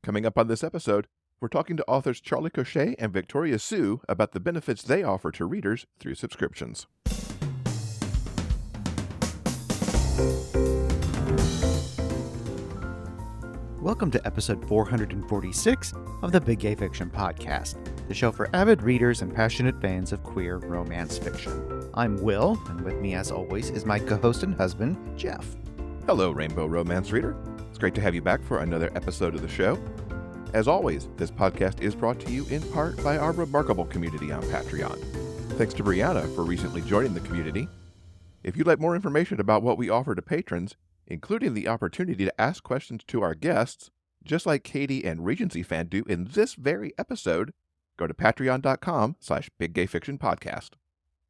Coming up on this episode, we're talking to authors Charlie Cochet and Victoria Sue about the benefits they offer to readers through subscriptions. Welcome to episode 446 of the Big Gay Fiction Podcast, the show for avid readers and passionate fans of queer romance fiction. I'm Will, and with me as always is my co-host and husband, Jeff. Hello, Rainbow Romance Reader. It's great to have you back for another episode of the show. As always, this podcast is brought to you in part by our remarkable community on Patreon. Thanks to Brianna for recently joining the community. If you'd like more information about what we offer to patrons, including the opportunity to ask questions to our guests, just like Katie and Regency Fan do in this very episode, go to patreon.com/biggayfictionpodcast.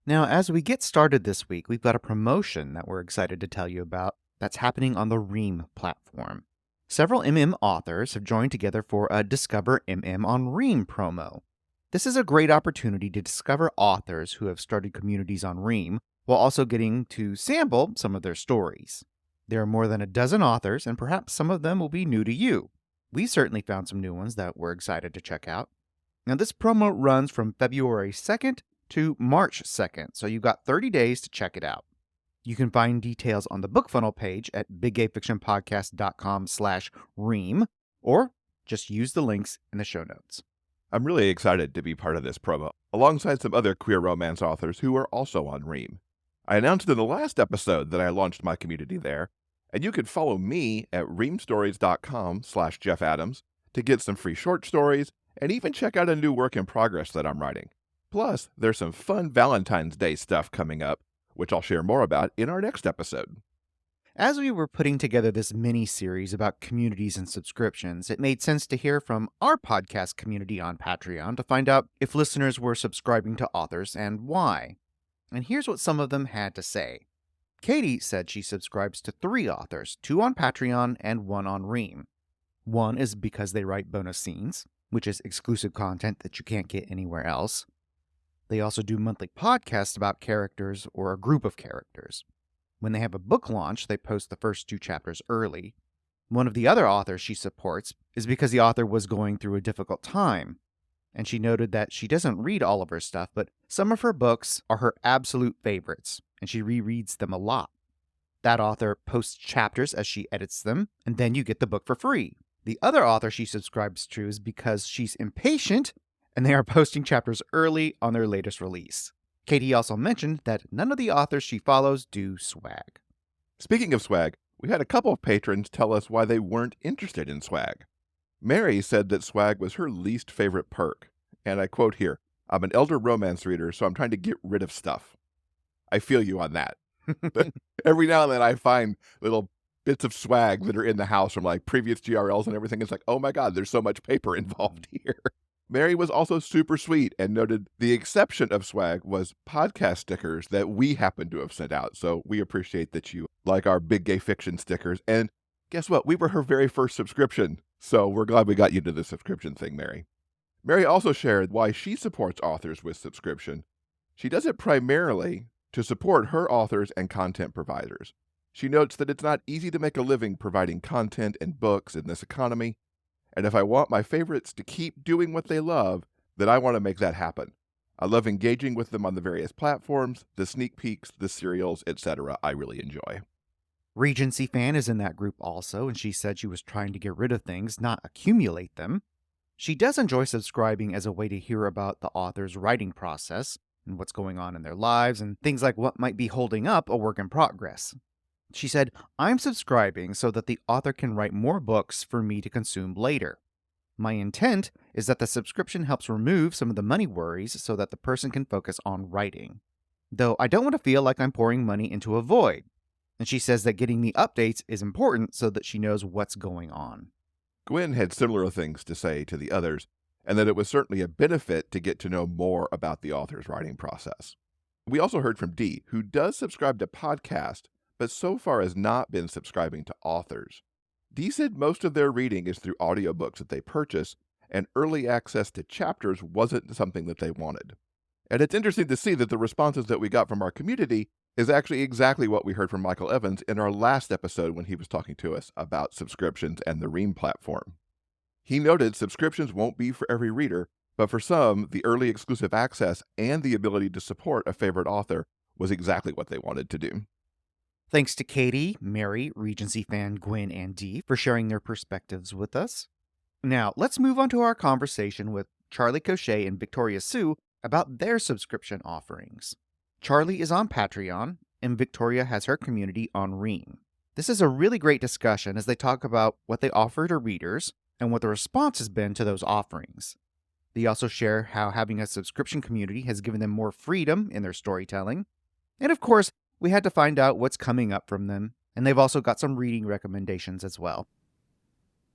Now, as we get started this week, we've got a promotion that we're excited to tell you about that's happening on the Ream platform. Several MM authors have joined together for a Discover MM on Ream promo. This is a great opportunity to discover authors who have started communities on Ream, while also getting to sample some of their stories. There are more than a dozen authors, and perhaps some of them will be new to you. We certainly found some new ones that we're excited to check out. Now, this promo runs from February 2nd to March 2nd, so you've got 30 days to check it out. You can find details on the book funnel page at biggayfictionpodcast.com/ream, or just use the links in the show notes. I'm really excited to be part of this promo, alongside some other queer romance authors who are also on Ream. I announced in the last episode that I launched my community there, and you can follow me at reamstories.com/Jeff Adams to get some free short stories and even check out a new work in progress that I'm writing. Plus, there's some fun Valentine's Day stuff coming up, which I'll share more about in our next episode. As we were putting together this mini-series about communities and subscriptions, it made sense to hear from our podcast community on Patreon to find out if listeners were subscribing to authors and why. And here's what some of them had to say. Katie said she subscribes to 3 authors, 2 on Patreon and 1 on Ream. One is because they write bonus scenes, which is exclusive content that you can't get anywhere else. They also do monthly podcasts about characters or a group of characters. When they have a book launch, they post the first 2 chapters early. One of the other authors she supports is because the author was going through a difficult time, and she noted that she doesn't read all of her stuff, but some of her books are her absolute favorites, and she rereads them a lot. That author posts chapters as she edits them, and then you get the book for free. The other author she subscribes to is because she's impatient, and they are posting chapters early on their latest release. Katie also mentioned that none of the authors she follows do swag. Speaking of swag, we had a couple of patrons tell us why they weren't interested in swag. Mary said that swag was her least favorite perk, and I quote here, "I'm an elder romance reader, so I'm trying to get rid of stuff." I feel you on that. Every now and then I find little bits of swag that are in the house from like previous GRLs and everything. It's like, oh my God, there's so much paper involved here. Mary was also super sweet and noted the exception of swag was podcast stickers that we happen to have sent out. So we appreciate that you like our Big Gay Fiction stickers. And guess what? We were her very first subscription. So we're glad we got you to the subscription thing, Mary. Mary also shared why she supports authors with subscription. She does it primarily to support her authors and content providers. She notes that it's not easy to make a living providing content and books in this economy, and if I want my favorites to keep doing what they love, then I want to make that happen. I love engaging with them on the various platforms, the sneak peeks, the serials, etc. I really enjoy. Regency Fan is in that group also, and she said she was trying to get rid of things, not accumulate them. She does enjoy subscribing as a way to hear about the author's writing process and what's going on in their lives and things like what might be holding up a work in progress. She said, "I'm subscribing so that the author can write more books for me to consume later. My intent is that the subscription helps remove some of the money worries so that the person can focus on writing. Though I don't want to feel like I'm pouring money into a void." And she says that getting the updates is important so that she knows what's going on. Gwen had similar things to say to the others, and that it was certainly a benefit to get to know more about the author's writing process. We also heard from Dee, who does subscribe to podcasts, but so far has not been subscribing to authors. Dee said most of their reading is through audiobooks that they purchase, and early access to chapters wasn't something that they wanted. And it's interesting to see that the responses that we got from our community is actually exactly what we heard from Michael Evans in our last episode when he was talking to us about subscriptions and the Ream platform. He noted subscriptions won't be for every reader, but for some, the early exclusive access and the ability to support a favorite author was exactly what they wanted to do. Thanks to Katie, Mary, Regency fan Gwen, and Dee for sharing their perspectives with us. Now, let's move on to our conversation with Charlie Cochet and Victoria Sue about their subscription offerings. Charlie is on Patreon, and Victoria has her community on Ream. This is a really great discussion as they talk about what they offer to readers and what the response has been to those offerings. They also share how having a subscription community has given them more freedom in their storytelling. And of course, we had to find out what's coming up from them, and they've also got some reading recommendations as well.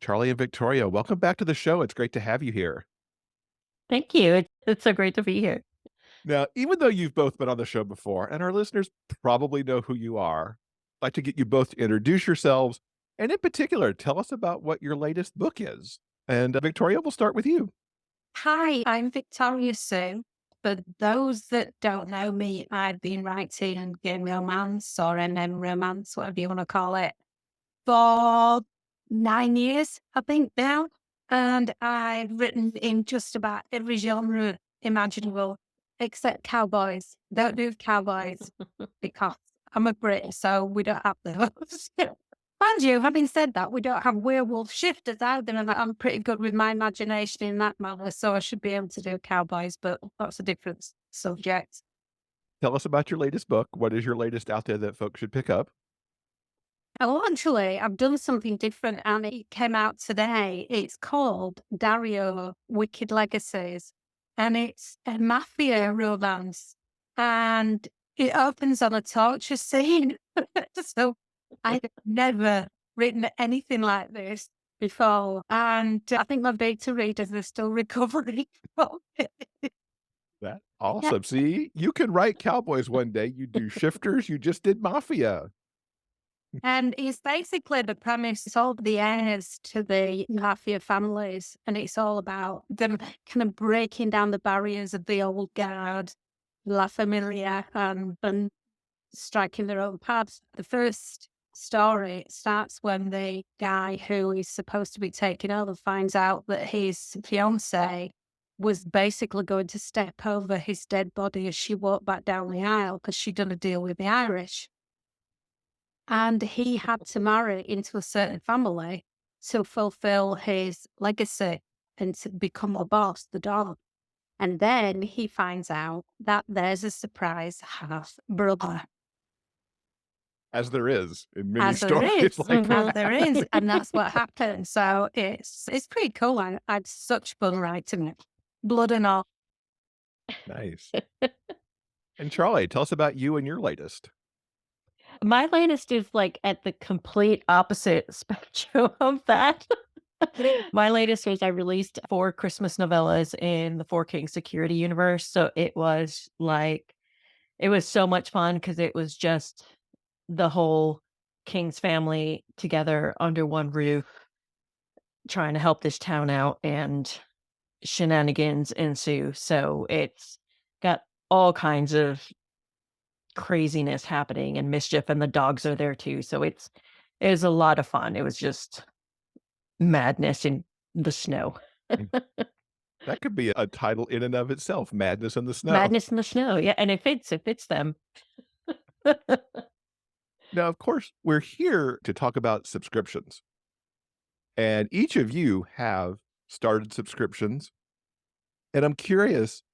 Charlie and Victoria, welcome back to the show. It's great to have you here. Thank you. It's so great to be here. Now, even though you've both been on the show before, and our listeners probably know who you are, I'd like to get you both to introduce yourselves, and in particular, tell us about what your latest book is. And Victoria, we'll start with you. Hi, I'm Victoria Sue. For those that don't know me, I've been writing game romance or MM romance, whatever you want to call it, for 9 years, I think now. And I've written in just about every genre imaginable, except cowboys. Don't do cowboys because I'm a Brit, so we don't have those. Mind you, having said that, we don't have werewolf shifters either, and I'm pretty good with my imagination in that manner, so I should be able to do cowboys, but that's a different subject. Tell us about your latest book. What is your latest out there that folks should pick up? Oh, actually, I've done something different and it came out today. It's called Dario Wicked Legacies, and it's a mafia romance, and it opens on a torture scene. So I've never written anything like this before, and I think my beta readers are still recovering from it. That Yeah. awesome. See, you can write cowboys one day. You do shifters. You just did mafia. And it's basically the premise is all the heirs to the mafia families, and it's all about them kind of breaking down the barriers of the old guard, La Familia, and striking their own paths. The first story starts when the guy who is supposed to be taking over finds out that his fiancée was basically going to step over his dead body as she walked back down the aisle because she'd done a deal with the Irish. And he had to marry into a certain family to fulfill his legacy and to become the boss, the Don. And then he finds out that there's a surprise half brother, As there is in many as there stories is, like as that. there is, and that's what happened. So it's pretty cool. I had such fun writing it, blood and all. Nice. And Charlie, tell us about you and your latest. My latest is like at the complete opposite spectrum of that. My latest was I released 4 Christmas novellas in the Four Kings Security universe. So it was so much fun because it was just the whole King's family together under one roof trying to help this town out, and shenanigans ensue. So it's got all kinds of craziness happening and mischief, and the dogs are there too. So it was a lot of fun. It was just madness in the snow. Mm. That could be a title in and of itself, Madness in the Snow. Madness in the snow. Yeah, and it fits them. Now, of course, we're here to talk about subscriptions. And each of you have started subscriptions. And I'm curious,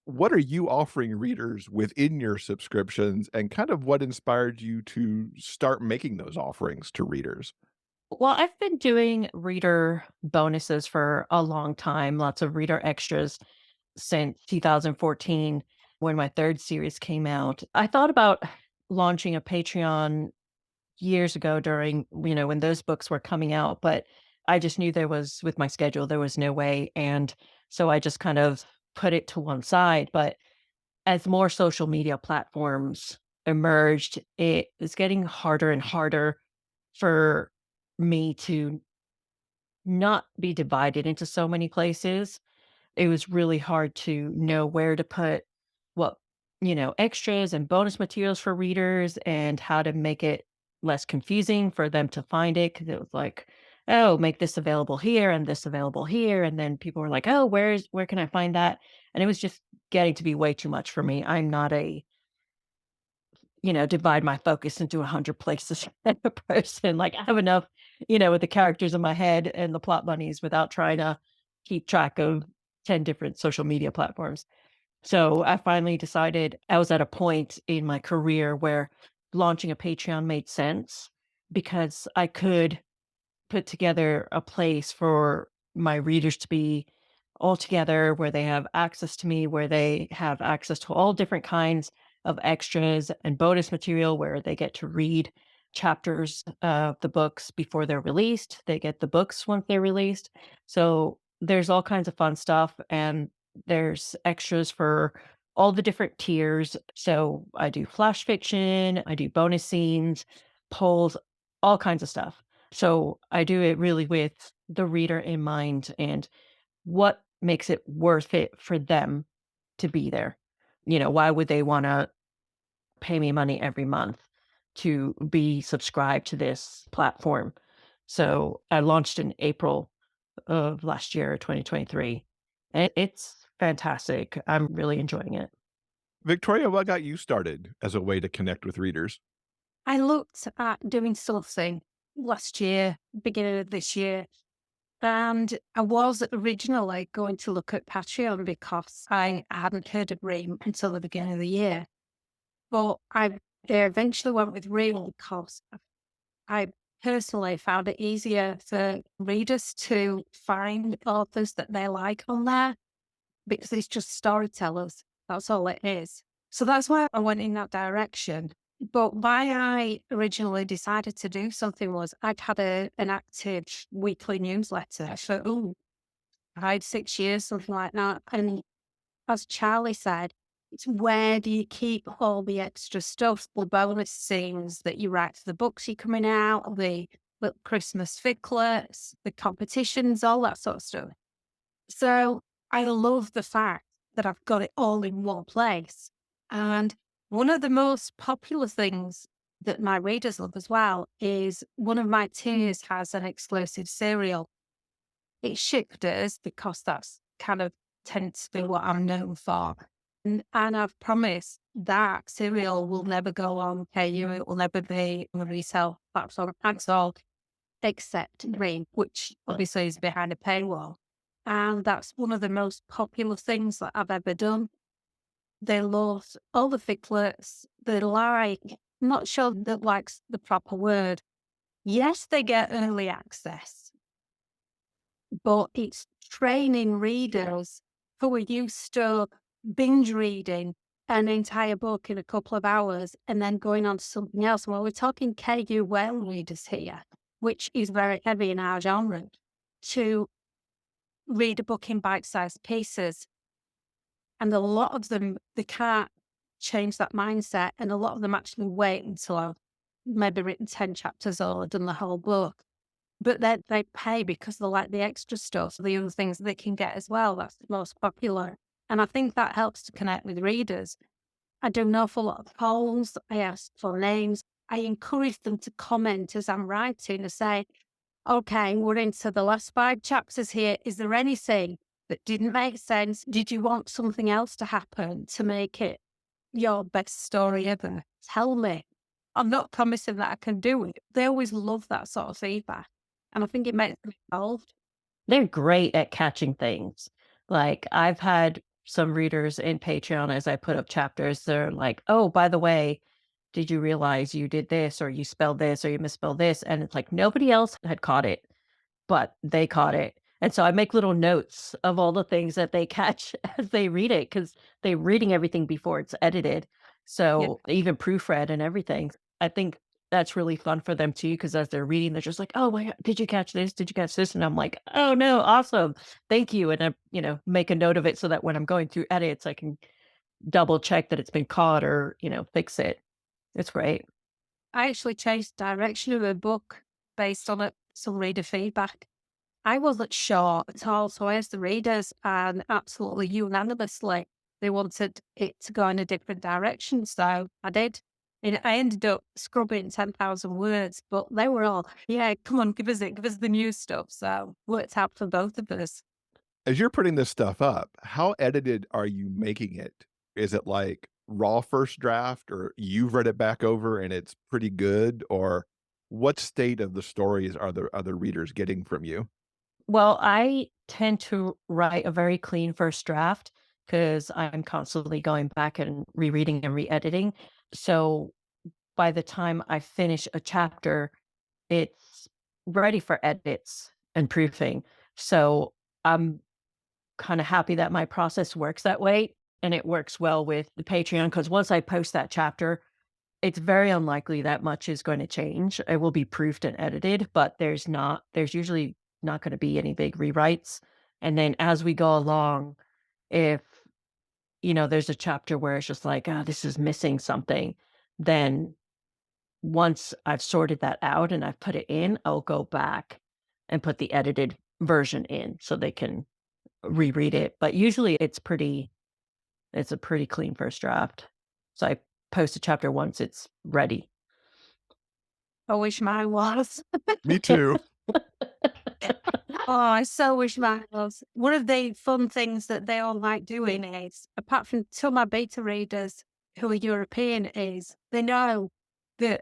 what are you offering readers within your subscriptions and kind of what inspired you to start making those offerings to readers? Well, I've been doing reader bonuses for a long time, lots of reader extras since 2014 when my 3rd series came out. I thought about launching a Patreon years ago during, when those books were coming out, but I just knew with my schedule, there was no way. And so I just kind of put it to one side. But as more social media platforms emerged, it was getting harder and harder for me to not be divided into so many places. It was really hard to know where to put what, extras and bonus materials for readers and how to make it less confusing for them to find it. Cause it was like oh, make this available here and this available here. And then people were like, oh, where can I find that? And it was just getting to be way too much for me. I'm not a, divide my focus into 100 places kind of person. Like I have enough, with the characters in my head and the plot bunnies without trying to keep track of 10 different social media platforms. So I finally decided I was at a point in my career where launching a Patreon made sense because I could put together a place for my readers to be all together, where they have access to me, where they have access to all different kinds of extras and bonus material, where they get to read chapters of the books before they're released. They get the books once they're released. So there's all kinds of fun stuff, and there's extras for all the different tiers. So I do flash fiction, I do bonus scenes, polls, all kinds of stuff. So I do it really with the reader in mind and what makes it worth it for them to be there. Why would they want to pay me money every month to be subscribed to this platform? So I launched in April of last year, 2023. And it's fantastic. I'm really enjoying it. Victoria, what got you started as a way to connect with readers? I looked at doing something last year, beginning of this year, and I was originally going to look at Patreon because I hadn't heard of Ream until the beginning of the year. But I eventually went with Ream because I personally found it easier for readers to find authors that they like on there because it's just storytellers. That's all it is. So that's why I went in that direction. But why I originally decided to do something was I'd had an active weekly newsletter for 5, 6 years, something like that. And as Charlie said, it's where do you keep all the extra stuff, the bonus scenes that you write for the books you're coming out, the little Christmas ficklets, the competitions, all that sort of stuff. So I love the fact that I've got it all in one place. And one of the most popular things that my readers love as well is one of my tiers has an exclusive serial. It's Shifters because that's kind of tends to be what I'm known for. And I've promised that serial will never go on KU. It will never be on a resale platform at all, except Ream, which obviously is behind a paywall. And that's one of the most popular things that I've ever done. They love all the ficklets. They like, I'm not sure that likes the proper word. Yes, they get early access, but it's training readers who are used to binge reading an entire book in a couple of hours and then going on to something else. Well, we're talking KU whale readers here, which is very heavy in our genre, to read a book in bite-sized pieces. And a lot of them, they can't change that mindset. And a lot of them actually wait until I've maybe written 10 chapters or done the whole book. But then they pay because they like the extra stuff, the other things they can get as well. That's the most popular. And I think that helps to connect with readers. I do an awful lot of polls. I ask for names. I encourage them to comment as I'm writing and say, okay, we're into the last 5 chapters here. Is there anything that didn't make sense? Did you want something else to happen to make it your best story ever? Tell me. I'm not promising that I can do it. They always love that sort of feedback. And I think it makes them involved. They're great at catching things. Like I've had some readers in Patreon as I put up chapters, they're like, oh, by the way, did you realize you did this or you spelled this or you misspelled this? And it's like nobody else had caught it, but they caught it. And so I make little notes of all the things that they catch as they read it because they're reading everything before it's edited. Yeah. So even proofread and everything. I think that's really fun for them too because as they're reading, they're just like, oh my God, did you catch this? Did you catch this? And I'm like, oh no, awesome. Thank you. And I, make a note of it so that when I'm going through edits, I can double check that it's been caught or, fix it. It's great. I actually changed the direction of a book based on some reader feedback. I wasn't sure at all. So I asked the readers, and absolutely unanimously, they wanted it to go in a different direction. So I did. And I ended up scrubbing 10,000 words, but they were all, yeah, come on, give us it, give us the new stuff. So worked out for both of us. As you're putting this stuff up, how edited are you making it? Is it like raw first draft, or you've read it back over and it's pretty good? Or what state of the stories are the other readers getting from you? Well, I tend to write a very clean first draft because I'm constantly going back and rereading and re-editing. So by the time I finish a chapter, it's ready for edits and proofing. So I'm kind of happy that my process works that way. And it works well with the Patreon because once I post that chapter, it's very unlikely that much is going to change. It will be proofed and edited, but there's usually not going to be any big rewrites. And then as we go along, if there's a chapter where it's just like, ah, this is missing something, then once I've sorted that out and I've put it in, I'll go back and put the edited version in so they can reread it. But usually it's a pretty clean first draft. So I post a chapter once it's ready. I wish mine was. Me too. Oh, I so wish mine was. One of the fun things that they all like doing is, apart from some of my beta readers who are European, is they know that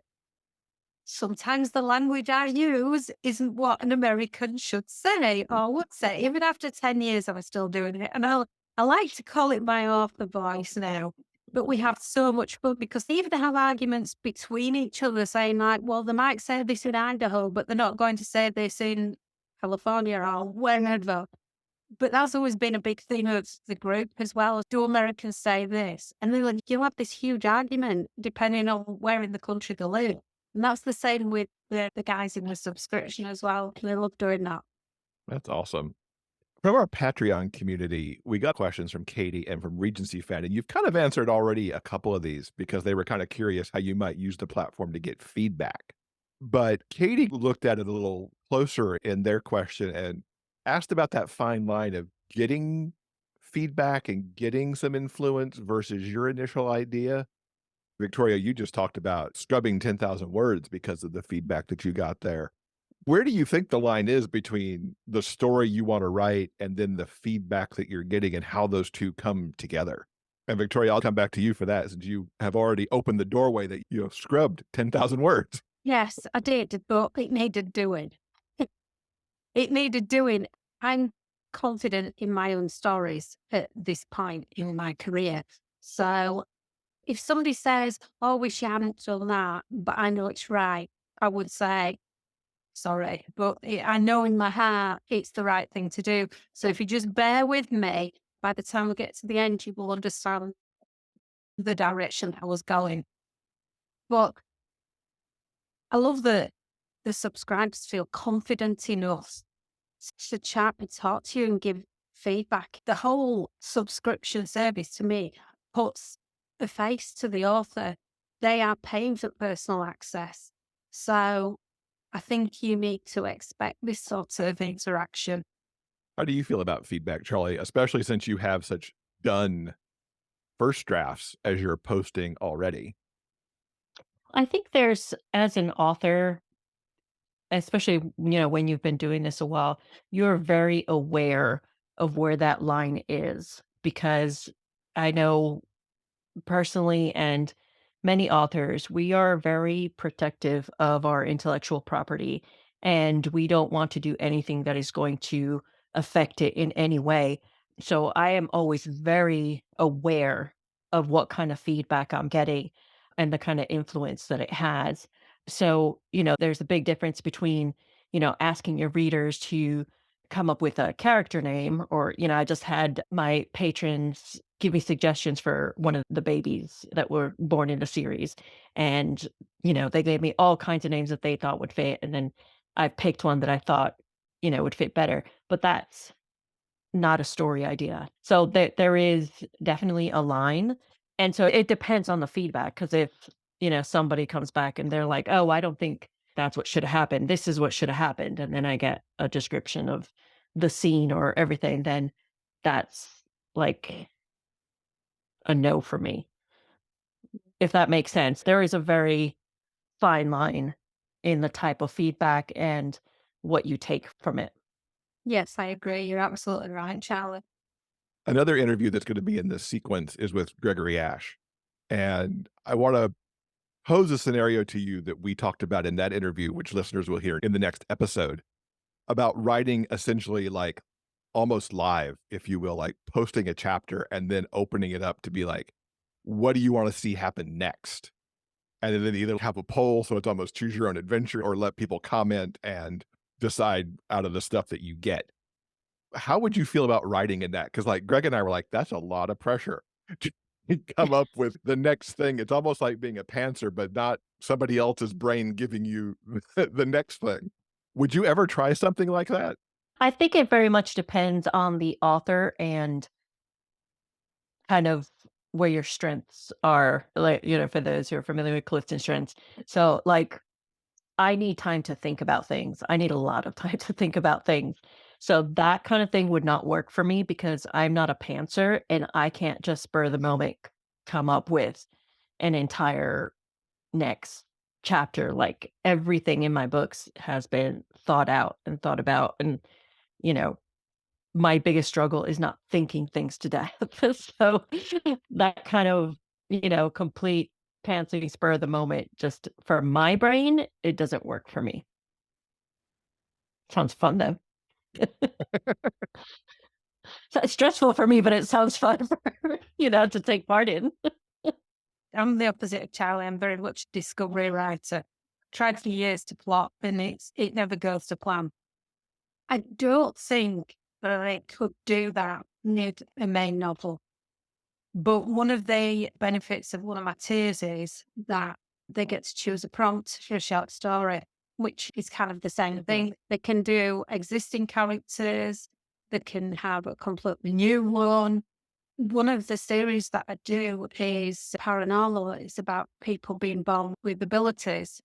sometimes the language I use isn't what an American should say or would say. Even after 10 years, I'm still doing it. And I like to call it my author voice now. But we have so much fun because they even have arguments between each other saying, like, well, they might say this in Idaho, but they're not going to say this in California or wherever. But that's always been a big theme of the group as well. Do Americans say this? And then you'll have this huge argument depending on where in the country they live. And that's the same with the guys in the subscription as well. They love doing that. That's awesome. From our Patreon community, we got questions from Katie and from Regency Fan, and you've kind of answered already a couple of these because they were kind of curious how you might use the platform to get feedback. But Katie looked at it a little closer in their question and asked about that fine line of getting feedback and getting some influence versus your initial idea. Victoria, you just talked about scrubbing 10,000 words because of the feedback that you got there. Where do you think the line is between the story you want to write and then the feedback that you're getting and how those two come together? And Victoria, I'll come back to you for that since you have already opened the doorway that you have scrubbed 10,000 words. Yes, I did, but it needed doing. It needed doing. I'm confident in my own stories at this point in my career. So if somebody says, oh, wish you hadn't done that, but I know it's right, I would say, sorry, but I know in my heart it's the right thing to do. So if you just bear with me, by the time we get to the end, you will understand the direction I was going. But I love that the subscribers feel confident enough to chat and talk to you and give feedback. The whole subscription service to me puts a face to the author. They are paying for personal access. So I think you need to expect this sort of interaction. How do you feel about feedback, Charlie, especially since you have such done first drafts as you're posting already? I think there's, as an author, especially, when you've been doing this a while, you're very aware of where that line is because I know personally and many authors, we are very protective of our intellectual property and we don't want to do anything that is going to affect it in any way. So I am always very aware of what kind of feedback I'm getting and the kind of influence that it has. So, there's a big difference between, asking your readers to come up with a character name or, I just had my patrons give me suggestions for one of the babies that were born in the series. And, they gave me all kinds of names that they thought would fit. And then I picked one that I thought, would fit better. But that's not a story idea. So there is definitely a line. And so it depends on the feedback. Cause if, somebody comes back and they're like, oh, I don't think that's what should have happened. This is what should have happened. And then I get a description of the scene or everything, then that's like a no for me. if that makes sense. There is a very fine line in the type of feedback and what you take from it. Yes, I agree. You're absolutely right, Charlie. Another interview that's going to be in this sequence is with Gregory Ash. And I want to pose a scenario to you that we talked about in that interview, which listeners will hear in the next episode, about writing essentially like almost live, if you will, like posting a chapter and then opening it up to be like, what do you want to see happen next? And then either have a poll, so it's almost choose your own adventure, or let people comment and decide out of the stuff that you get. How would you feel about writing in that? Because like Greg and I were like, that's a lot of pressure to come up with the next thing. It's almost like being a pantser, but not somebody else's brain giving you the next thing. Would you ever try something like that? I think it very much depends on the author and kind of where your strengths are, like, for those who are familiar with Clifton strengths. So, like, I need time to think about things. I need a lot of time to think about things. So that kind of thing would not work for me because I'm not a pantser and I can't just spur of the moment come up with an entire next chapter. Like everything in my books has been thought out and thought about. And, you know, my biggest struggle is not thinking things to death. So that kind of, complete pantsing spur of the moment, just for my brain, it doesn't work for me. Sounds fun though. So it's stressful for me, but it sounds fun for, to take part in. I'm the opposite of Charlie. I'm very much a discovery writer. Tried for years to plot, and it never goes to plan. I don't think that I could do that with a main novel. But one of the benefits of one of my tiers is that they get to choose a prompt for a short story, which is kind of the same thing. They can do existing characters, they can have a completely new one. One of the series that I do is paranormal. It's about people being born with abilities.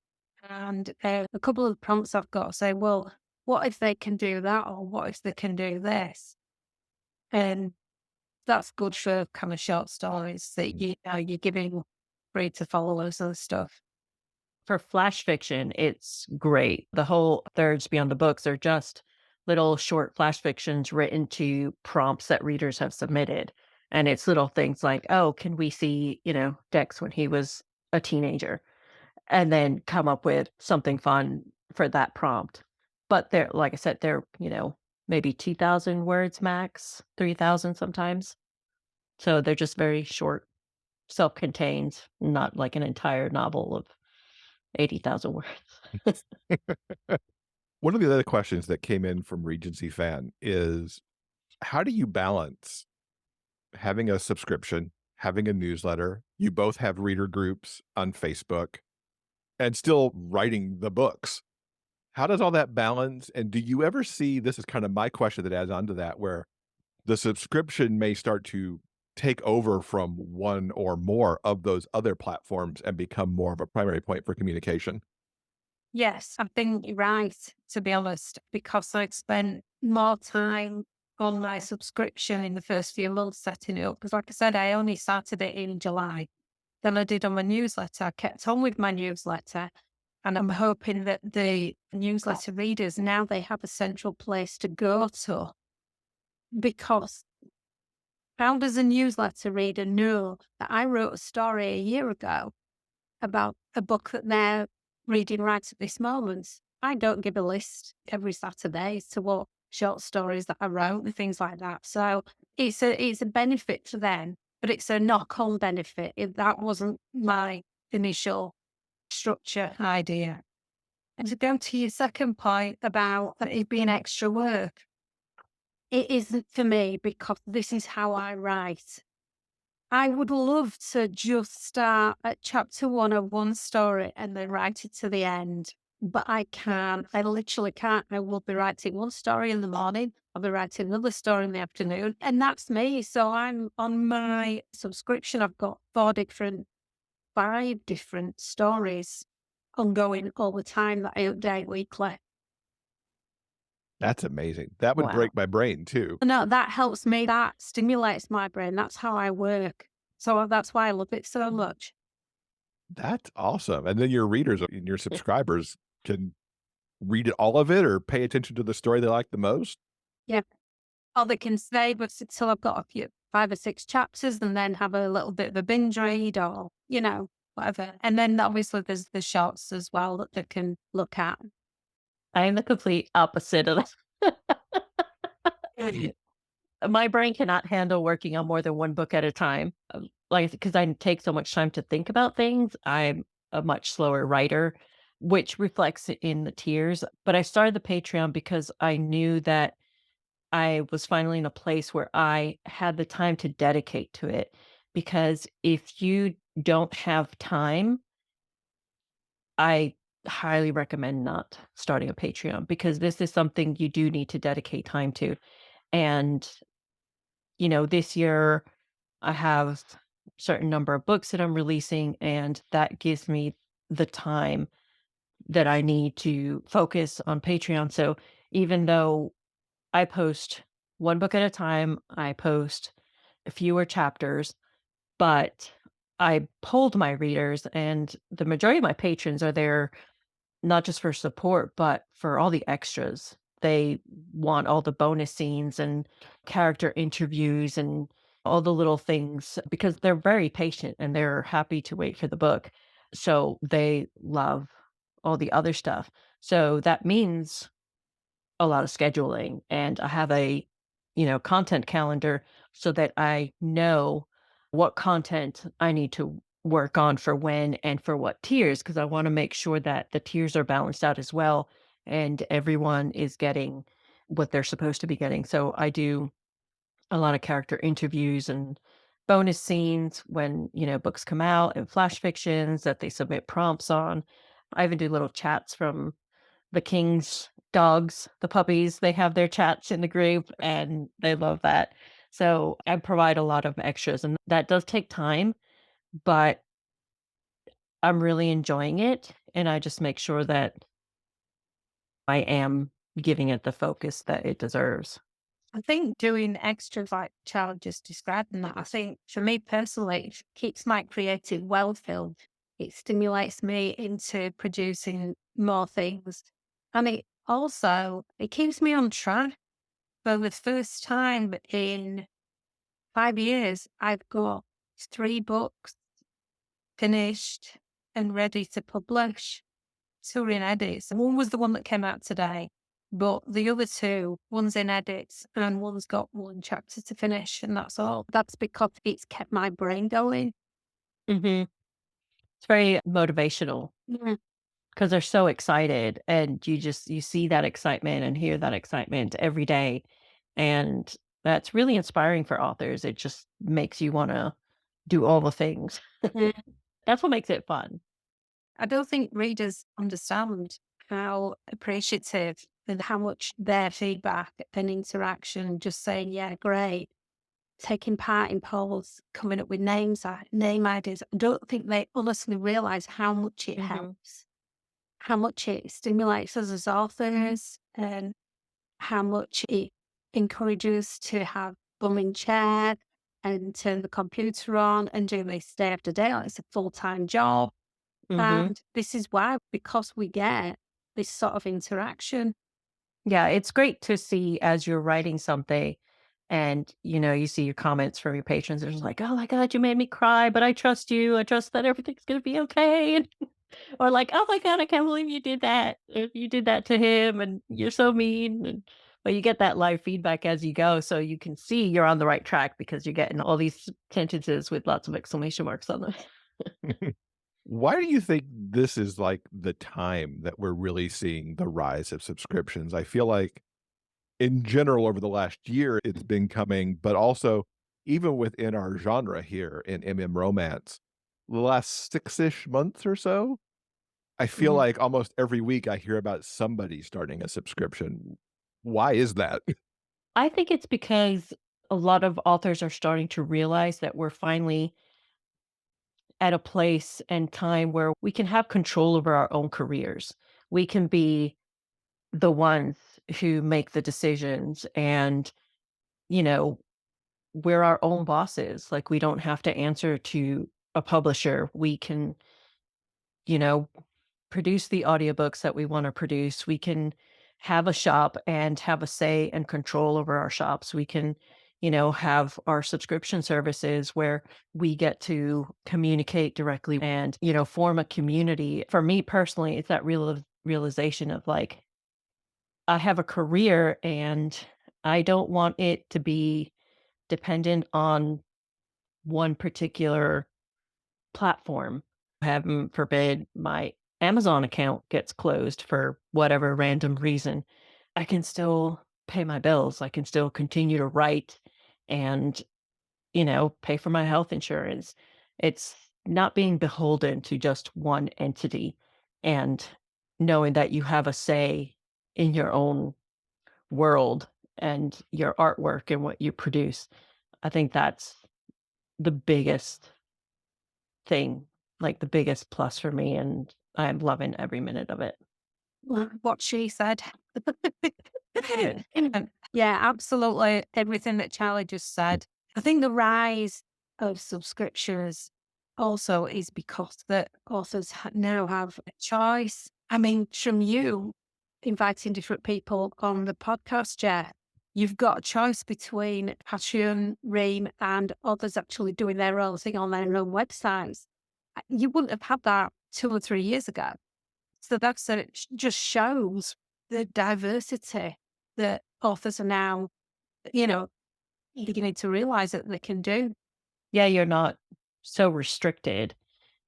And a couple of the prompts I've got say, well, what if they can do that? Or what if they can do this? And that's good for kind of short stories that you're giving free to followers and stuff. For flash fiction, it's great. The whole thirds beyond the books are just little short flash fictions written to prompts that readers have submitted. And it's little things like, oh, can we see, Dex when he was a teenager? And then come up with something fun for that prompt. But they're, like I said, they're, maybe 2,000 words max, 3,000 sometimes. So they're just very short, self-contained, not like an entire novel of 80,000 words. One of the other questions that came in from Regency fan is, how do you balance having a subscription, having a newsletter? You both have reader groups on Facebook and still writing the books. How does all that balance? And do you ever see, this is kind of my question that adds on to that, where the subscription may start to take over from one or more of those other platforms and become more of a primary point for communication? Yes, I think you're right, to be honest, because I spent more time on my subscription in the first few months setting it up. Because, like I said, I only started it in July than I did on my newsletter. I kept on with my newsletter, and I'm hoping that the newsletter readers, now they have a central place to go to, because how does a newsletter reader know that I wrote a story a year ago about a book that they're reading right at this moment? I don't give a list every Saturday as to what short stories that I wrote and things like that. So it's a benefit to them, but it's a knock-on benefit. That wasn't my initial structure idea. And to go to your second point about it being extra work, it isn't for me because this is how I write. I would love to just start at chapter 1 of one story and then write it to the end. But I can't. I literally can't. I will be writing one story in the morning. I'll be writing another story in the afternoon. And that's me. So I'm on my subscription. I've got 5 different stories ongoing all the time that I update weekly. That's amazing. That would Wow. break my brain too. No, that helps me. That stimulates my brain. That's how I work. So that's why I love it so much. That's awesome. And then your readers and your subscribers can read it all of it or pay attention to the story they like the most? Yeah. Or they can stay, but till I've got a few 5 or 6 chapters and then have a little bit of a binge read or, whatever. And then obviously there's the shorts as well that they can look at. I'm the complete opposite of that. My brain cannot handle working on more than one book at a time. Like, because I take so much time to think about things, I'm a much slower writer, which reflects in the tears. But I started the Patreon because I knew that I was finally in a place where I had the time to dedicate to it. Because if you don't have time, I highly recommend not starting a Patreon because this is something you do need to dedicate time to. And, this year I have certain number of books that I'm releasing, and that gives me the time that I need to focus on Patreon. So even though I post one book at a time, I post fewer chapters, but I polled my readers, and the majority of my patrons are there not just for support, but for all the extras. They want all the bonus scenes and character interviews and all the little things because they're very patient and they're happy to wait for the book. So they love all the other stuff. So that means a lot of scheduling, and I have a, content calendar so that I know what content I need to work on for when and for what tiers, because I want to make sure that the tiers are balanced out as well and everyone is getting what they're supposed to be getting. So I do a lot of character interviews and bonus scenes when, books come out and flash fictions that they submit prompts on. I even do little chats from the king's dogs, the puppies, they have their chats in the group and they love that. So I provide a lot of extras and that does take time, but I'm really enjoying it. And I just make sure that I am giving it the focus that it deserves. I think doing extras like Charles just described and that, I think for me personally, it keeps my creative well filled. It stimulates me into producing more things. And it keeps me on track. For the first time in 5 years, I've got 3 books finished and ready to publish. 2 are in edits. And one was the one that came out today. But the other 2, one's in edits and one's got 1 chapter to finish, and that's all. That's because it's kept my brain going. Hmm. It's very motivational Yeah. because they're so excited and you see that excitement and hear that excitement every day. And that's really inspiring for authors. It just makes you want to do all the things. Yeah. That's what makes it fun. I don't think readers understand how appreciative and how much their feedback and interaction, just saying, yeah, great, taking part in polls, coming up with name ideas. I don't think they honestly realize how much it Mhm. helps, how much it stimulates us as authors, and how much it encourages to have bum in chair and turn the computer on and do this day after day. Like it's a full-time job. Mhm. And this is why, because we get this sort of interaction. Yeah, it's great to see as you're writing something and, you see your comments from your patrons. They're just like, "Oh my god, you made me cry, but I trust you. I trust that everything's gonna be okay." And or like, "Oh my god, I can't believe you did that. You did that to him and you're so mean." And but you get that live feedback as you go, so you can see you're on the right track because you're getting all these sentences with lots of exclamation marks on them. Why do you think this is like the time that we're really seeing the rise of subscriptions? I feel like in general over the last year it's been coming, but also even within our genre here in romance, the last 6-ish months or so, I feel Mhm. like almost every week I hear about somebody starting a subscription. Why is that? I think it's because a lot of authors are starting to realize that we're finally at a place and time where we can have control over our own careers. We can be the ones who make the decisions and, you know, we're our own bosses. Like we don't have to answer to a publisher. We can produce the audiobooks that we want to produce. We can have a shop and have a say and control over our shops. We can, have our subscription services where we get to communicate directly and, form a community. For me personally, it's that realization of like, I have a career and I don't want it to be dependent on one particular platform. Heaven forbid my Amazon account gets closed for whatever random reason. I can still pay my bills. I can still continue to write and, pay for my health insurance. It's not being beholden to just one entity and knowing that you have a say in your own world and your artwork and what you produce. I think that's the biggest thing, like the biggest plus for me, and I'm loving every minute of it. What she said. Yeah, absolutely. Everything that Charlie just said. I think the rise of subscriptions also is because that authors now have a choice. I mean, from you inviting different people on the podcast, Jeff, you've got a choice between Patreon, Ream, and others actually doing their own thing on their own websites. You wouldn't have had that 2 or 3 years ago. So it just shows the diversity that authors are now, beginning to realize that they can do. Yeah, you're not so restricted,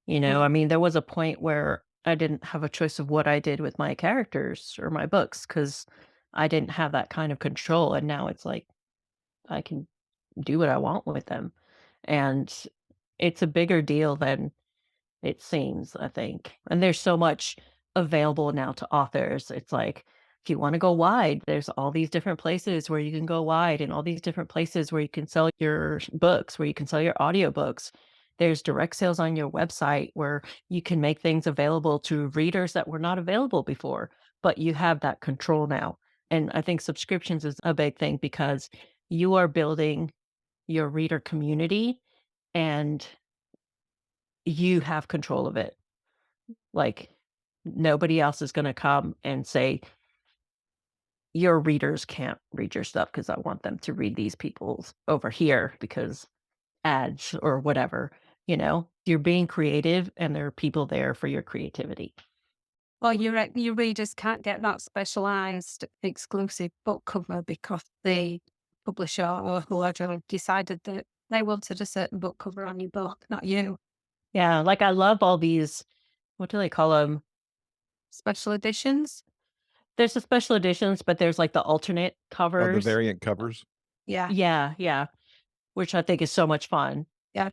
I mean, there was a point where I didn't have a choice of what I did with my characters or my books because I didn't have that kind of control, and now it's like I can do what I want with them, and it's a bigger deal than it seems, I think. And there's so much available now to authors. It's like, if you want to go wide, there's all these different places where you can go wide and all these different places where you can sell your books, where you can sell your audiobooks. There's direct sales on your website where you can make things available to readers that were not available before, but you have that control now. And I think subscriptions is a big thing because you are building your reader community and you have control of it. Like, nobody else is gonna come and say, "Your readers can't read your stuff because I want them to read these people's over here because ads," or whatever, You're being creative, and there are people there for your creativity. Well, your readers can't get that specialized exclusive book cover because the publisher or whoever decided that they wanted a certain book cover on your book, not you. Yeah, like, I love all these what do they call them? Special editions. There's the special editions, but there's, like, the alternate Oh, the covers. variant covers. Yeah. Yeah, yeah, which I think is so much fun. Yeah.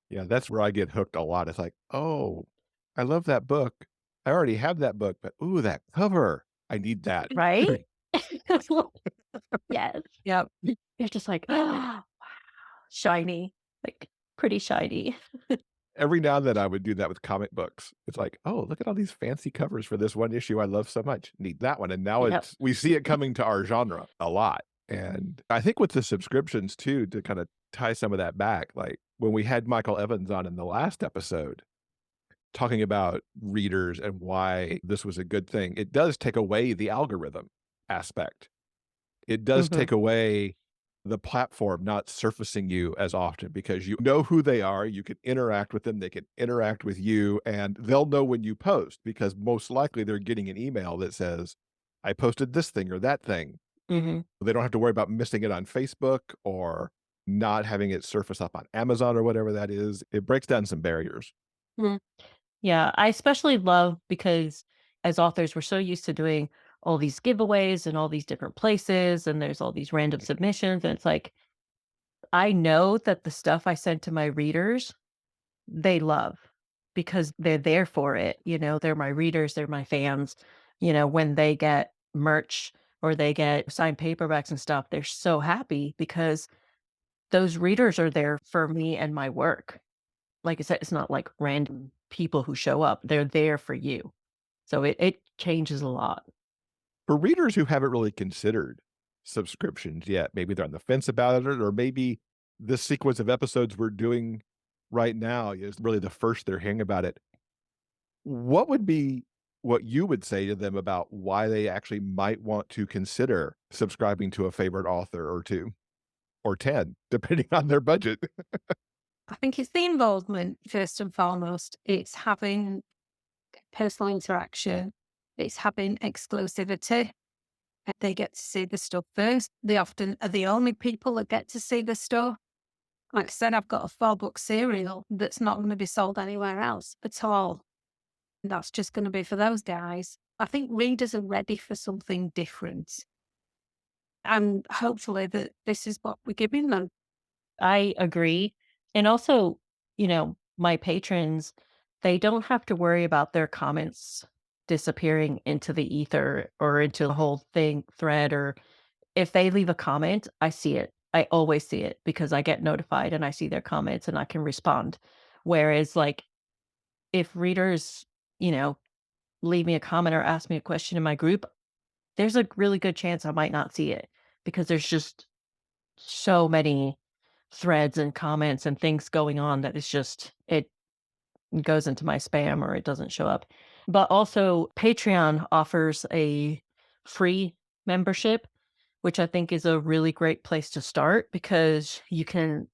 Yeah, that's where I get hooked a lot. It's like, oh, I love that book. I already have that book, but ooh, that cover. I need that. Right? Yes. Yep. You're just like, "Oh, wow, shiny, like, pretty shiny." Every now and then I would do that with comic books. It's like, oh, look at all these fancy covers for this one issue I love so much. Need that one. And now Yep. we see it coming to our genre a lot. And I think with the subscriptions too, to kind of tie some of that back, like when we had Michael Evans on in the last episode talking about readers and why this was a good thing, it does take away the algorithm aspect. It does Mhm. take away the platform not surfacing you as often because you know who they are, you can interact with them, they can interact with you, and they'll know when you post because most likely they're getting an email that says, "I posted this thing or that thing." Mhm. They don't have to worry about missing it on Facebook or not having it surface up on Amazon or whatever that is. It breaks down some barriers. Mm. Yeah, I especially love because as authors, we're so used to doing all these giveaways and all these different places, and there's all these random submissions, and it's like, I know that the stuff I send to my readers, they love because they're there for it, they're my readers, they're my fans, when they get merch or they get signed paperbacks and stuff, they're so happy because those readers are there for me and my work. Like I said, it's not like random people who show up. They're there for you. So it changes a lot. For readers who haven't really considered subscriptions yet, maybe they're on the fence about it, or maybe this sequence of episodes we're doing right now is really the first they're hearing about it. What would be what you would say to them about why they actually might want to consider subscribing to a favorite author or 2 or 10, depending on their budget? I think it's the involvement first and foremost. It's having personal interaction. It's having exclusivity. They get to see the stuff first. They often are the only people that get to see the stuff. Like I said, I've got a 4-book serial that's not going to be sold anywhere else at all. That's just going to be for those guys. I think readers are ready for something different. And hopefully that this is what we're giving them. I agree. And also, my patrons, they don't have to worry about their comments disappearing into the ether or into the whole thing thread, or if they leave a comment, I see it. I always see it because I get notified and I see their comments and I can respond. Whereas like if readers, you know, leave me a comment or ask me a question in my group, there's a really good chance I might not see it because there's just so many threads and comments and things going on that it's just it goes into my spam or it doesn't show up. But also Patreon offers a free membership, which I think is a really great place to start because you can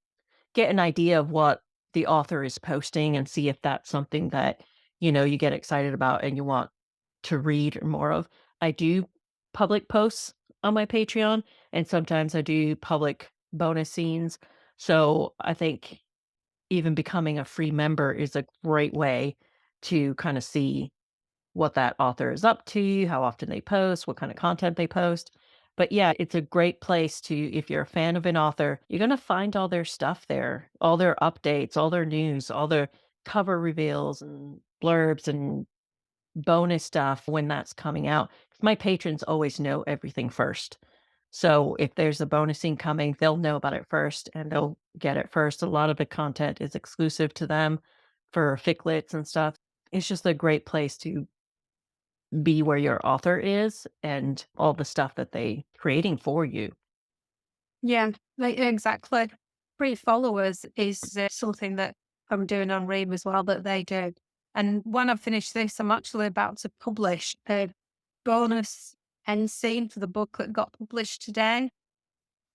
get an idea of what the author is posting and see if that's something that, you get excited about and you want to read more of. I do public posts on my Patreon, and sometimes I do public bonus scenes. So I think even becoming a free member is a great way to kind of see what that author is up to, how often they post, what kind of content they post. But yeah, it's a great place to, if you're a fan of an author, you're going to find all their stuff there, all their updates, all their news, all their cover reveals and blurbs and bonus stuff when that's coming out. 'Cause my patrons always know everything first. So if there's a bonus scene coming, they'll know about it first and they'll get it first. A lot of the content is exclusive to them for ficlets and stuff. It's just a great place to be where your author is and all the stuff that they creating for you. Yeah, like, exactly. Free followers is something that I'm doing on Ream as well that they do. And when I finish this, I'm actually about to publish a bonus end scene for the book that got published today.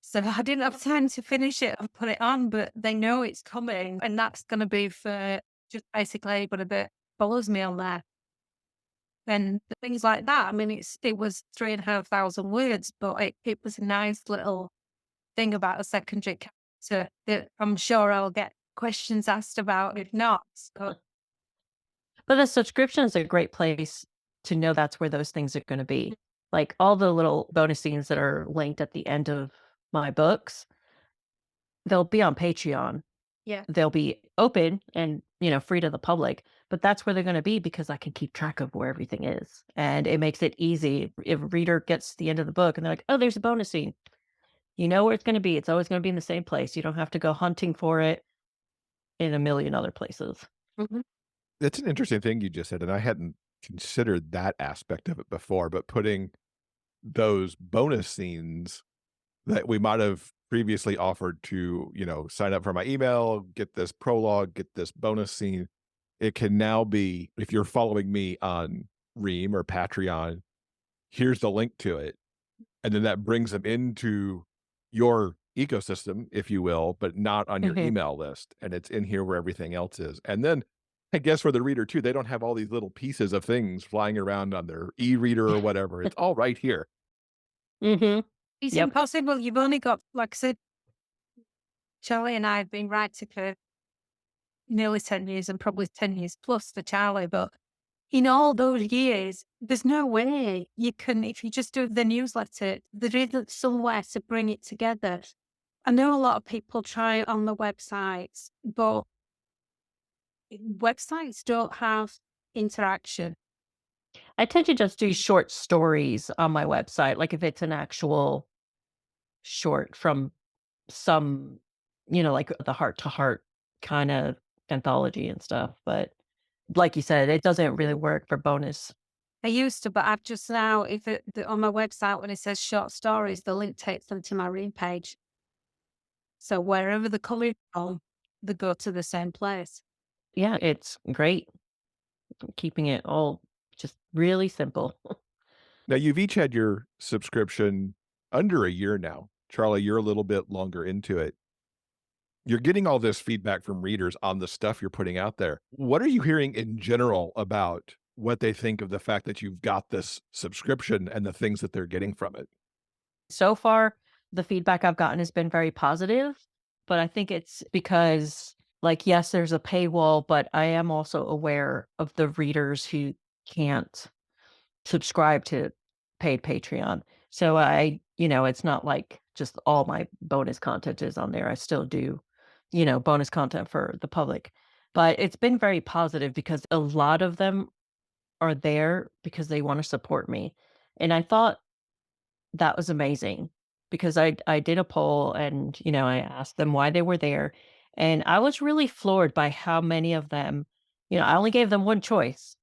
So I didn't have time to finish it and put it on, but they know it's coming. And that's going to be for just basically anybody that follows me on there. And things like that. I mean, it was 3,500 words, but it was a nice little thing about a secondary character that I'm sure I'll get questions asked about if not. So, But the subscription is a great place to know that's where those things are going to be. Like all the little bonus scenes that are linked at the end of my books, they'll be on Patreon. yeah. They'll be open and, free to the public, but that's where they're going to be because I can keep track of where everything is. And it makes it easy if a reader gets to the end of the book and they're like, "Oh, there's a bonus scene." You know where it's going to be. It's always going to be in the same place. You don't have to go hunting for it in a million other places. Mhm. That's an interesting thing you just said, and I hadn't considered that aspect of it before, but putting those bonus scenes that we might have previously offered to, sign up for my email, get this prologue, get this bonus scene. It can now be, if you're following me on Ream or Patreon, here's the link to it. And then that brings them into your ecosystem, if you will, but not on your Mhm. email list. And it's in here where everything else is. And then I guess for the reader too, they don't have all these little pieces of things flying around on their e-reader or whatever. It's all right here. Mhm. It's Yep. impossible. You've only got, like I said, Charlie and I have been writing for nearly 10 years and probably 10 years plus for Charlie. But in all those years, there's no way you can, if you just do the newsletter, there isn't somewhere to bring it together. I know a lot of people try it on the websites, but websites don't have interaction. I tend to just do short stories on my website, like if it's an actual short from some, like the heart to heart kind of anthology and stuff. But like you said, it doesn't really work for bonus. I used to, but I've just now, if on my website, when it says short stories, the link takes them to my read page. So wherever they're coming from, they go to the same place. Yeah, it's great. keeping it all just really simple. Now, you've each had your subscription under a year now. Charlie, you're a little bit longer into it. You're getting all this feedback from readers on the stuff you're putting out there. What are you hearing in general about what they think of the fact that you've got this subscription and the things that they're getting from it? So far, the feedback I've gotten has been very positive, but I think it's because, like, yes, there's a paywall, but I am also aware of the readers who can't subscribe to paid Patreon. So it's not like just all my bonus content is on there. I still do, bonus content for the public. But it's been very positive because a lot of them are there because they want to support me. And I thought that was amazing because I did a poll and, I asked them why they were there. And I was really floored by how many of them, I only gave them one choice.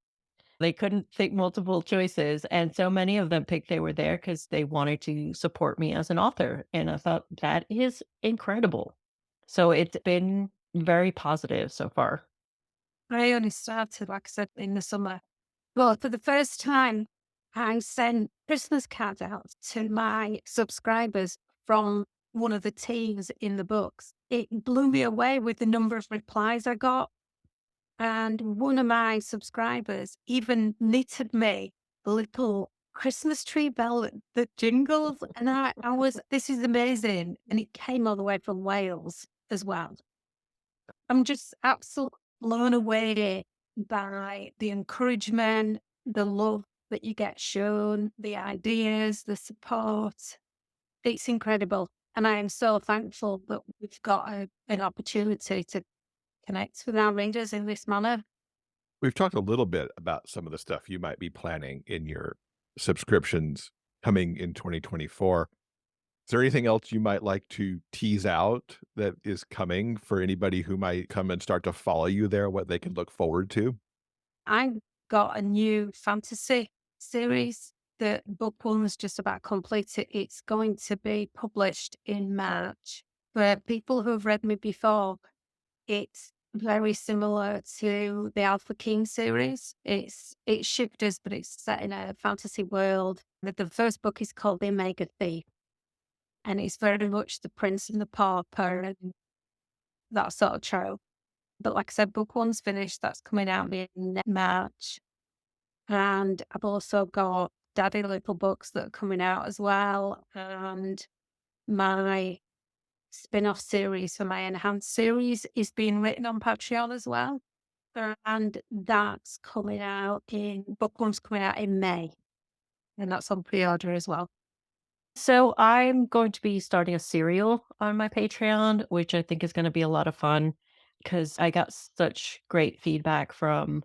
They couldn't pick multiple choices, and so many of them picked they were there because they wanted to support me as an author, and I thought that is incredible. So it's been very positive so far. I only started, like I said, in the summer. Well, for the first time, I sent Christmas cards out to my subscribers from one of the teams in the books. It blew me away with the number of replies I got. And one of my subscribers even knitted me a little Christmas tree bell that jingles. And I was, this is amazing. And it came all the way from Wales as well. I'm just absolutely blown away by the encouragement, the love that you get shown, the ideas, the support. It's incredible. And I am so thankful that we've got an opportunity to connect with our readers in this manner. We've talked a little bit about some of the stuff you might be planning in your subscriptions coming in 2024. Is there anything else you might like to tease out that is coming for anybody who might come and start to follow you there, what they can look forward to? I got a new fantasy series. The book one was just about completed. It's going to be published in March. For people who have read me before, it's very similar to the Alpha King series. It's shifters, but it's set in a fantasy world. The first book is called The Omega Thief, and it's very much the Prince and the Pauper and that sort of trope. But like I said, book one's finished. That's coming out in March. And I've also got Daddy Little books that are coming out as well. And my spin-off series for my enhanced series is being written on Patreon as well. And that's coming out book one's coming out in May. And that's on pre-order as well. So I'm going to be starting a serial on my Patreon, which I think is going to be a lot of fun because I got such great feedback from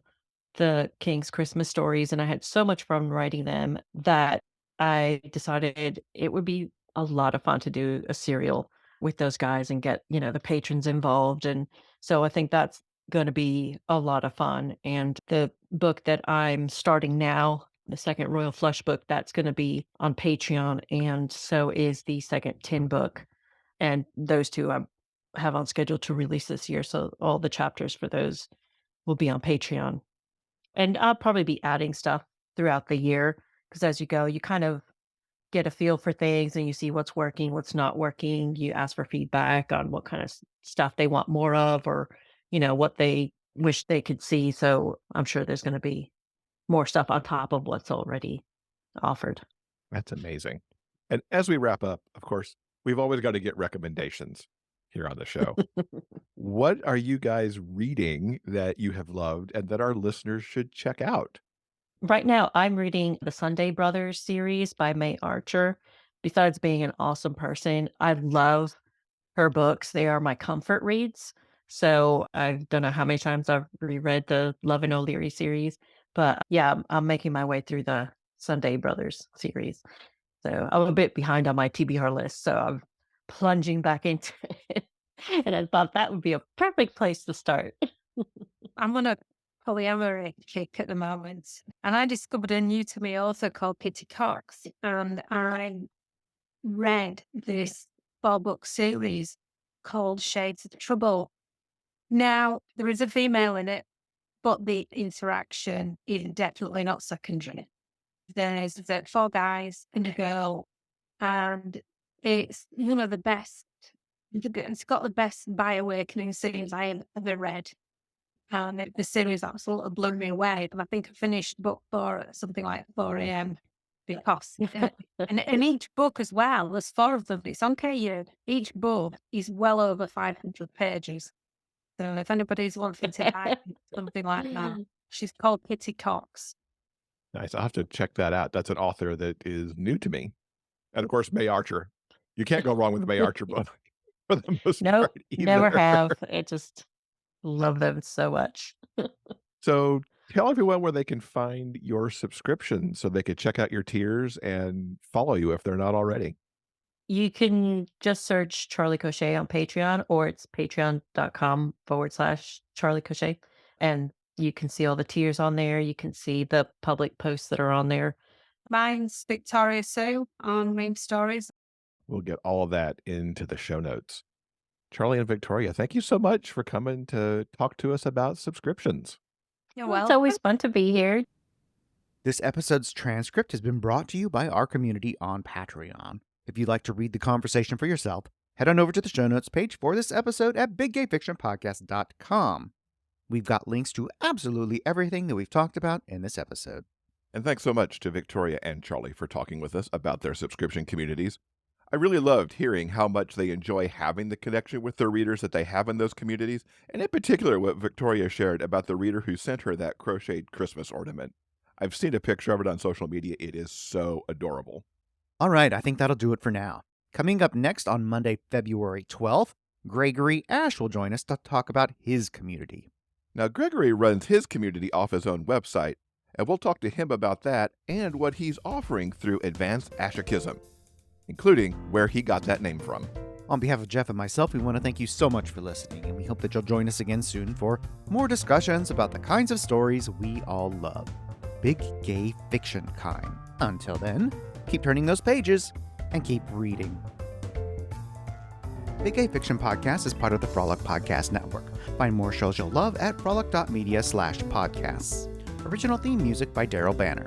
the King's Christmas stories, and I had so much fun writing them that I decided it would be a lot of fun to do a serial with those guys and get, the patrons involved. And so I think that's going to be a lot of fun. And the book that I'm starting now, the second Royal Flush book, that's going to be on Patreon. And so is the second Tin book. And those two I have on schedule to release this year. So all the chapters for those will be on Patreon. And I'll probably be adding stuff throughout the year because as you go, you kind of get a feel for things and you see what's working, what's not working. You ask for feedback on what kind of stuff they want more of or, what they wish they could see. So I'm sure there's going to be more stuff on top of what's already offered. That's amazing. And as we wrap up, of course, we've always got to get recommendations here on the show. What are you guys reading that you have loved and that our listeners should check out? Right now, I'm reading the Sunday Brothers series by May Archer. Besides being an awesome person, I love her books. They are my comfort reads. So I don't know how many times I've reread the Love and O'Leary series, but yeah, I'm making my way through the Sunday Brothers series. So I'm a bit behind on my TBR list, so I'm plunging back into it. And I thought that would be a perfect place to start. I'm on a polyamory kick at the moment. And I discovered a new to me author called Kitty Cox. And I read this 4-book series called Shades of Trouble. Now, there is a female in it, but the interaction is definitely not secondary. There's the 4 guys and a girl, and it's one of the best. It's got the best bi-awakening series I have ever read. And the series absolutely blew me away. And I think I finished book 4 at something like 4 a.m. because, and each book as well, there's 4 of them. It's on KU. Each book is well over 500 pages. So if anybody's wanting to buy something like that, she's called Kitty Cox. Nice. I'll have to check that out. That's an author that is new to me. And of course, May Archer. You can't go wrong with the May Archer book for the most Nope, part either. never have. I just love them so much. So tell everyone where they can find your subscription so they could check out your tiers and follow you if they're not already. You can just search Charlie Cochet on Patreon, or it's patreon.com/Charlie Cochet. And you can see all the tiers on there. You can see the public posts that are on there. Mine's Victoria Sue on Meme Stories. We'll get all of that into the show notes. Charlie and Victoria, thank you so much for coming to talk to us about subscriptions. You're Well, it's welcome. always fun to be here. This episode's transcript has been brought to you by our community on Patreon. If you'd like to read the conversation for yourself, head on over to the show notes page for this episode at biggayfictionpodcast.com. We've got links to absolutely everything that we've talked about in this episode. And thanks so much to Victoria and Charlie for talking with us about their subscription communities. I really loved hearing how much they enjoy having the connection with their readers that they have in those communities, and in particular what Victoria shared about the reader who sent her that crocheted Christmas ornament. I've seen a picture of it on social media. It is so adorable. All right, I think that'll do it for now. Coming up next on Monday, February 12th, Gregory Ash will join us to talk about his community. Now, Gregory runs his community off his own website, and we'll talk to him about that and what he's offering through Advanced Ashikism, including where he got that name from. On behalf of Jeff and myself, we want to thank you so much for listening, and we hope that you'll join us again soon for more discussions about the kinds of stories we all love. Big gay fiction kind. Until then, keep turning those pages and keep reading. Big Gay Fiction Podcast is part of the Frolic Podcast Network. Find more shows you'll love at frolic.media/podcasts. Original theme music by Daryl Banner.